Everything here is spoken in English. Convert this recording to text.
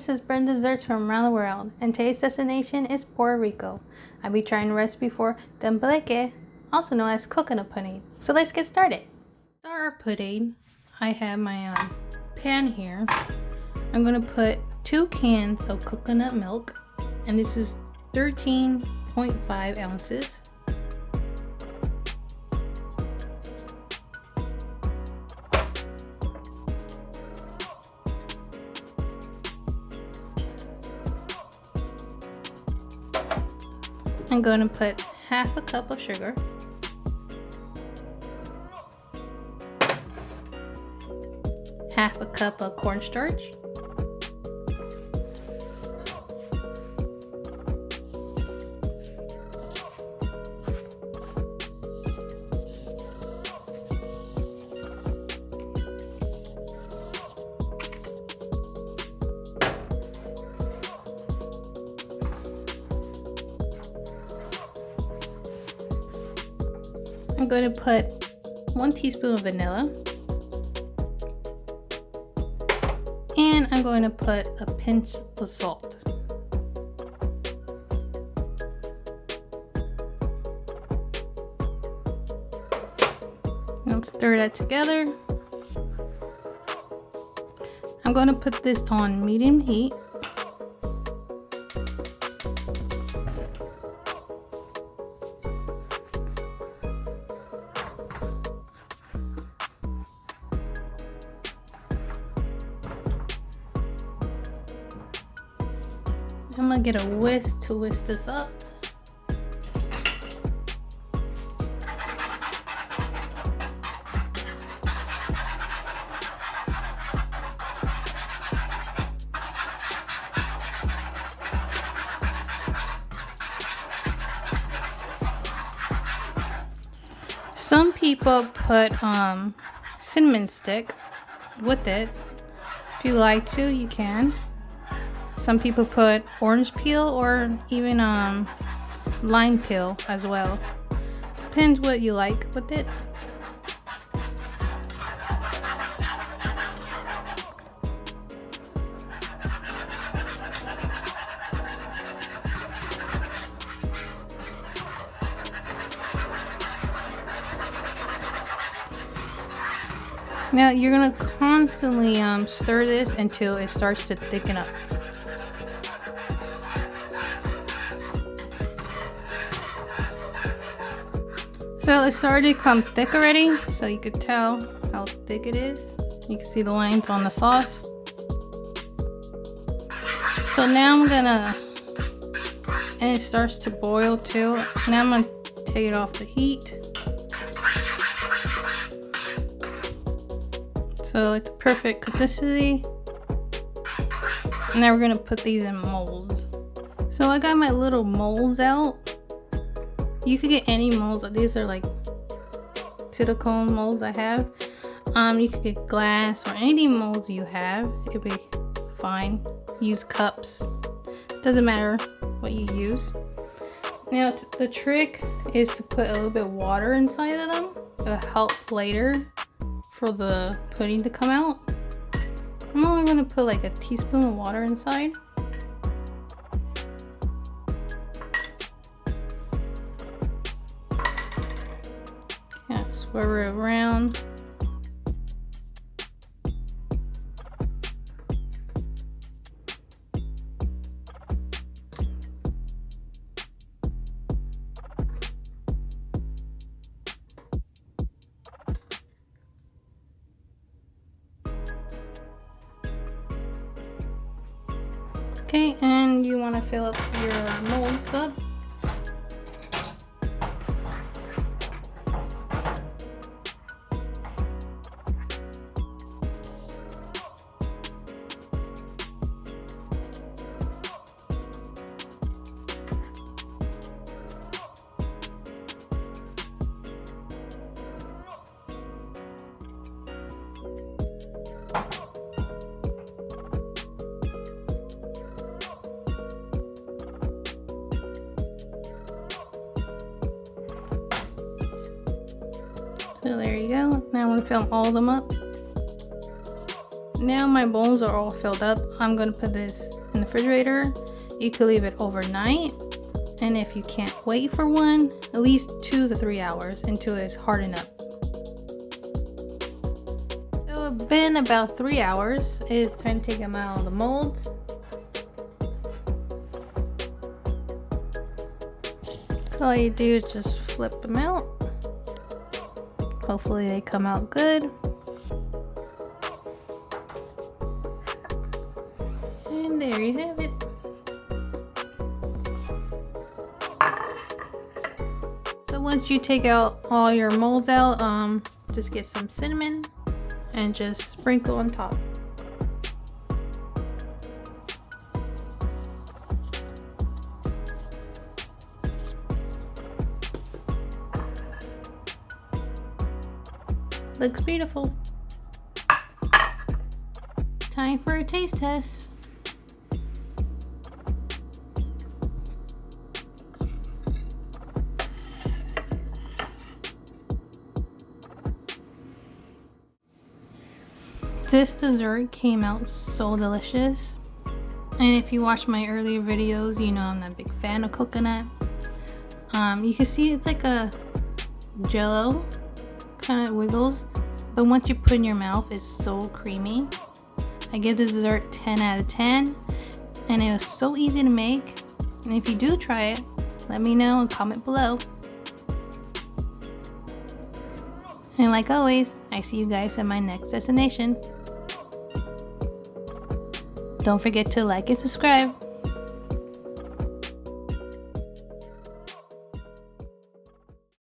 this is Brenda Desserts from around the world, and today's destination is Puerto Rico. I'll be trying a recipe for Tembleque, also known as coconut pudding. So let's get started. To start our pudding, I have my pan here. I'm going to put 2 cans of coconut milk, and this is 13.5 ounces. I'm going to put half a cup of sugar, half a cup of cornstarch, I'm going to put 1 teaspoon of vanilla, and I'm going to put a pinch of salt. Now stir that together. I'm going to put this on medium heat. I'm gonna get a whisk to whisk this up. Some people put cinnamon stick with it. If you like to, you can. Some people put orange peel or even lime peel as well. Depends what you like with it. Now you're gonna constantly stir this until it starts to thicken up. So it started to come thick already, so you could tell how thick it is. You can see the lines on the sauce. So now and it starts to boil too. Now I'm gonna take it off the heat. So it's the perfect consistency. And now we're gonna put these in molds. So I got my little molds out. You could get any molds. These are like silicone molds I have. You could get glass or any molds you have. It'd be fine. Use cups. Doesn't matter what you use. Now the trick is to put a little bit of water inside of them. It'll help later for the pudding to come out. I'm only going to put like a teaspoon of water inside. Swerve it around. Okay, and you want to fill up your molds up. So there you go. Now I'm going to fill all of them up. Now my bowls are all filled up. I'm gonna put this in the refrigerator. You could leave it overnight, and if you can't wait for one, at least 2 to 3 hours until it's hardened up. So it's been about 3 hours. It's time to take them out of the molds. So all you do is just flip them out. Hopefully they come out good. And there you have it. So once you take out all your molds out, just get some cinnamon and just sprinkle on top. Looks beautiful. Time for a taste test. This dessert came out so delicious. And if you watch my earlier videos, you know I'm not a big fan of coconut. You can see it's like a jello, kind of wiggles, but once you put it in your mouth, it's so creamy. I give this dessert 10 out of 10, and it was so easy to make. And if you do try it, let me know and comment below. And like always, I see you guys at my next destination. Don't forget to like and subscribe.